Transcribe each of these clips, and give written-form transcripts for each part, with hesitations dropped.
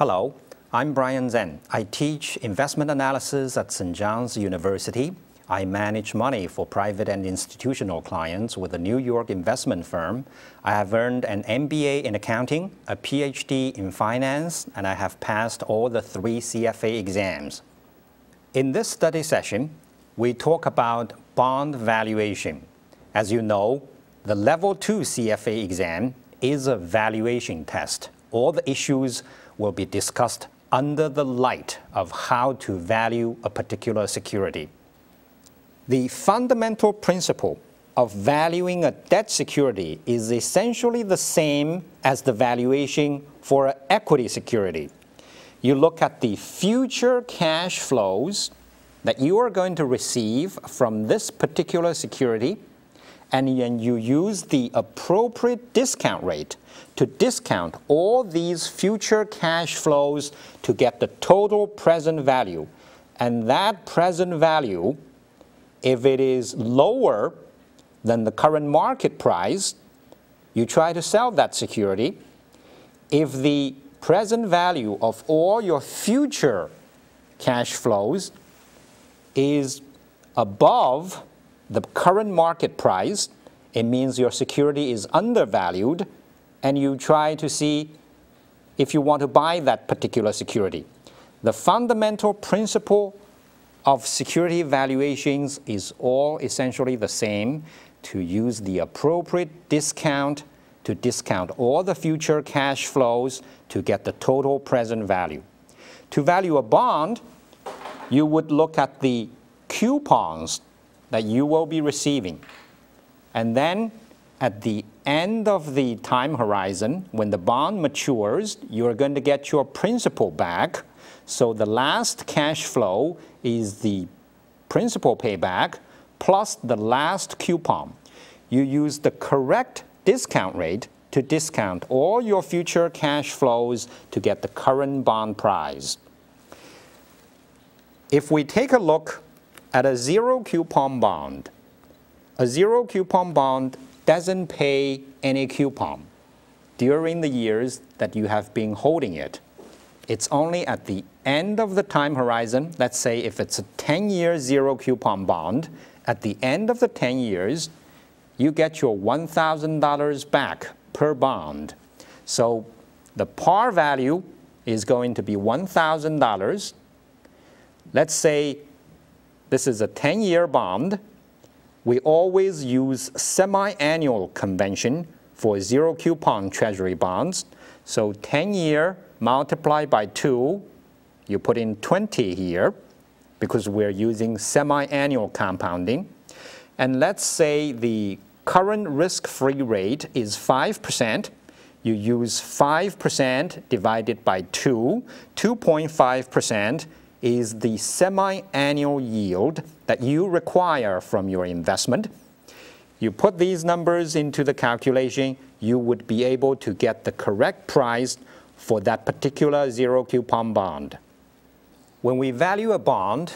Hello, I'm Brian Zhen. I teach investment analysis at St. John's University. I manage money for private and institutional clients with a New York investment firm. I have earned an MBA in accounting, a Ph.D. in finance, and I have passed all the 3 CFA exams. In this study session, we talk about bond valuation. As you know, the Level 2 CFA exam is a valuation test. All the issues will be discussed under the light of how to value a particular security. The fundamental principle of valuing a debt security is essentially the same as the valuation for an equity security. You look at the future cash flows that you are going to receive from this particular security, and then you use the appropriate discount rate to discount all these future cash flows to get the total present value. And that present value, if it is lower than the current market price, you try to sell that security. If the present value of all your future cash flows is above the current market price, it means your security is undervalued, and you try to see if you want to buy that particular security. The fundamental principle of security valuations is all essentially the same: to use the appropriate discount to discount all the future cash flows to get the total present value. To value a bond, you would look at the coupons that you will be receiving. And then at the end of the time horizon, when the bond matures, you are going to get your principal back. So the last cash flow is the principal payback plus the last coupon. You use the correct discount rate to discount all your future cash flows to get the current bond price. If we take a look at a zero coupon bond, a zero coupon bond doesn't pay any coupon during the years that you have been holding it. It's only at the end of the time horizon. Let's say if it's a 10-year zero coupon bond, at the end of the 10 years, you get your $1,000 back per bond. So the par value is going to be $1,000. Let's say this is a 10-year bond. We always use semi-annual convention for zero coupon treasury bonds. So 10-year multiplied by 2, you put in 20 here because we're using semi-annual compounding. And let's say the current risk-free rate is 5%. You use 5% divided by 2. 2.5% is the semi-annual yield that you require from your investment. You put these numbers into the calculation, you would be able to get the correct price for that particular zero coupon bond. When we value a bond,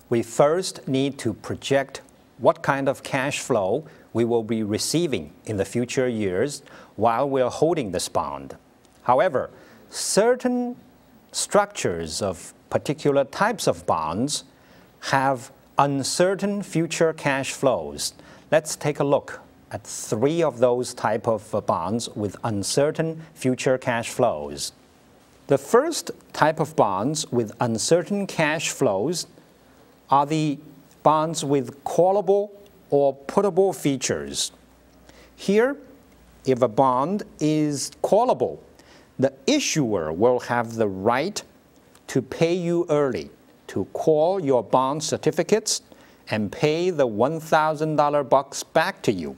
we first need to project what kind of cash flow we will be receiving in the future years while we're holding this bond. However, certain structures of particular types of bonds have uncertain future cash flows. Let's take a look at 3 of those type of bonds with uncertain future cash flows. The first type of bonds with uncertain cash flows are the bonds with callable or puttable features. Here, if a bond is callable, the issuer will have the right to pay you early, to call your bond certificates and pay the $1,000 bucks back to you.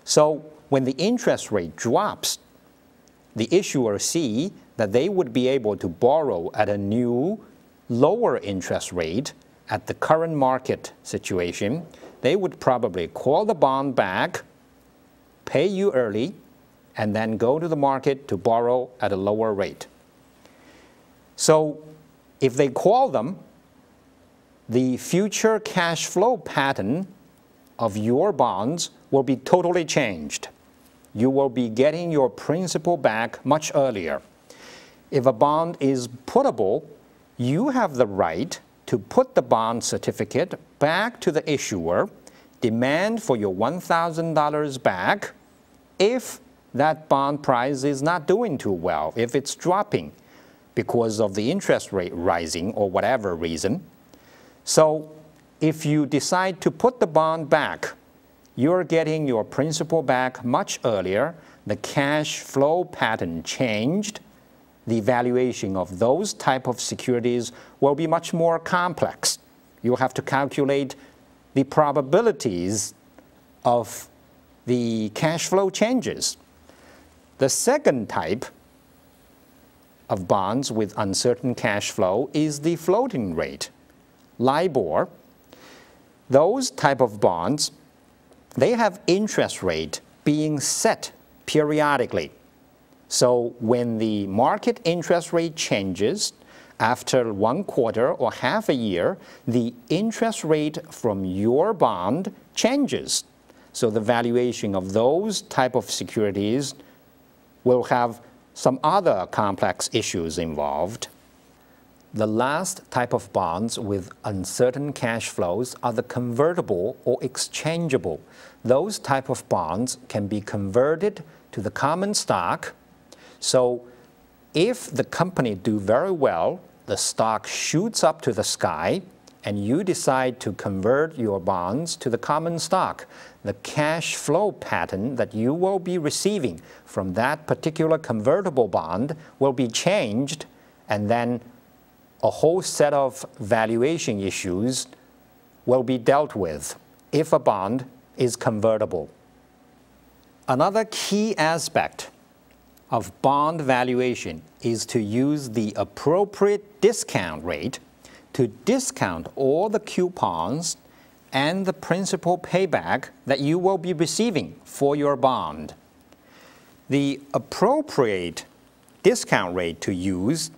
So when the interest rate drops, the issuer see that they would be able to borrow at a new, lower interest rate at the current market situation. They would probably call the bond back, pay you early, and then go to the market to borrow at a lower rate. So if they call them, the future cash flow pattern of your bonds will be totally changed. You will be getting your principal back much earlier. If a bond is puttable, you have the right to put the bond certificate back to the issuer, demand for your $1,000 back if that bond price is not doing too well, if it's dropping because of the interest rate rising or whatever reason. So if you decide to put the bond back, you're getting your principal back much earlier. The cash flow pattern changed. The valuation of those type of securities will be much more complex. You'll have to calculate the probabilities of the cash flow changes. The second type of bonds with uncertain cash flow is the floating rate, LIBOR. Those type of bonds, they have interest rate being set periodically. So when the market interest rate changes after 1 quarter or half a year, the interest rate from your bond changes. So the valuation of those type of securities will have some other complex issues involved. The last type of bonds with uncertain cash flows are the convertible or exchangeable. Those type of bonds can be converted to the common stock. So if the company do very well, the stock shoots up to the sky, and you decide to convert your bonds to the common stock, the cash flow pattern that you will be receiving from that particular convertible bond will be changed, and then a whole set of valuation issues will be dealt with if a bond is convertible. Another key aspect of bond valuation is to use the appropriate discount rate to discount all the coupons and the principal payback that you will be receiving for your bond. The appropriate discount rate to use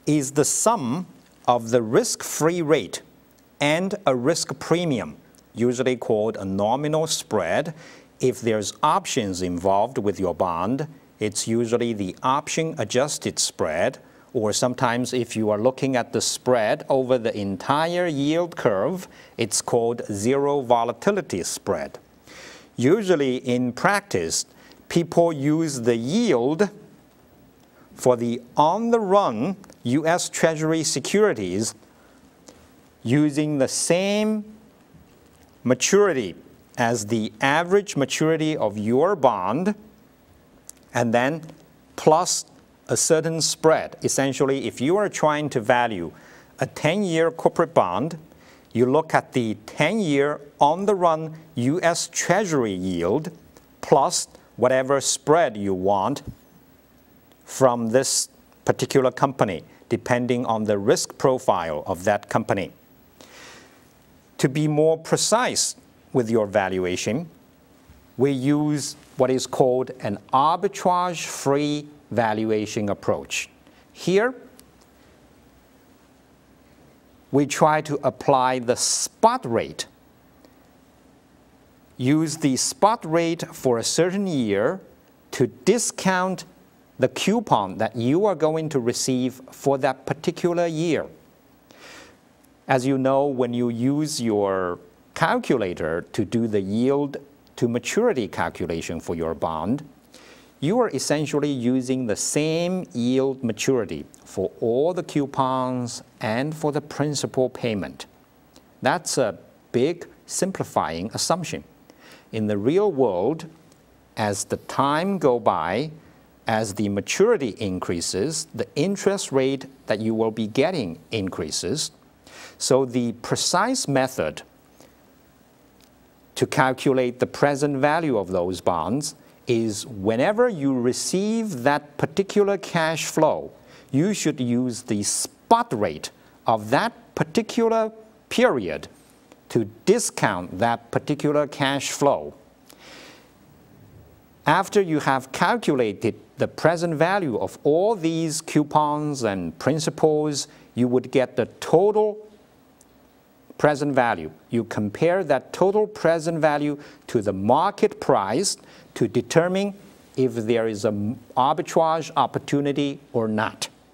is the sum of the risk-free rate and a risk premium, usually called a nominal spread. If there's options involved with your bond, it's usually the option-adjusted spread, or sometimes if you are looking at the spread over the entire yield curve, it's called zero volatility spread. Usually in practice, people use the yield for the on-the-run U.S. Treasury securities using the same maturity as the average maturity of your bond, and then plus a certain spread. Essentially, if you are trying to value a 10-year corporate bond, you look at the 10-year on-the-run U.S. Treasury yield plus whatever spread you want from this particular company, depending on the risk profile of that company. To be more precise with your valuation, we use what is called an arbitrage-free valuation approach. Here, we try to apply the spot rate. Use the spot rate for a certain year to discount the coupon that you are going to receive for that particular year. As you know, when you use your calculator to do the yield to maturity calculation for your bond, you are essentially using the same yield maturity for all the coupons and for the principal payment. That's a big simplifying assumption. In the real world, as the time goes by, as the maturity increases, the interest rate that you will be getting increases. So the precise method to calculate the present value of those bonds is whenever you receive that particular cash flow, you should use the spot rate of that particular period to discount that particular cash flow. After you have calculated the present value of all these coupons and principals, you would get the total present value. You compare that total present value to the market price to determine if there is an arbitrage opportunity or not.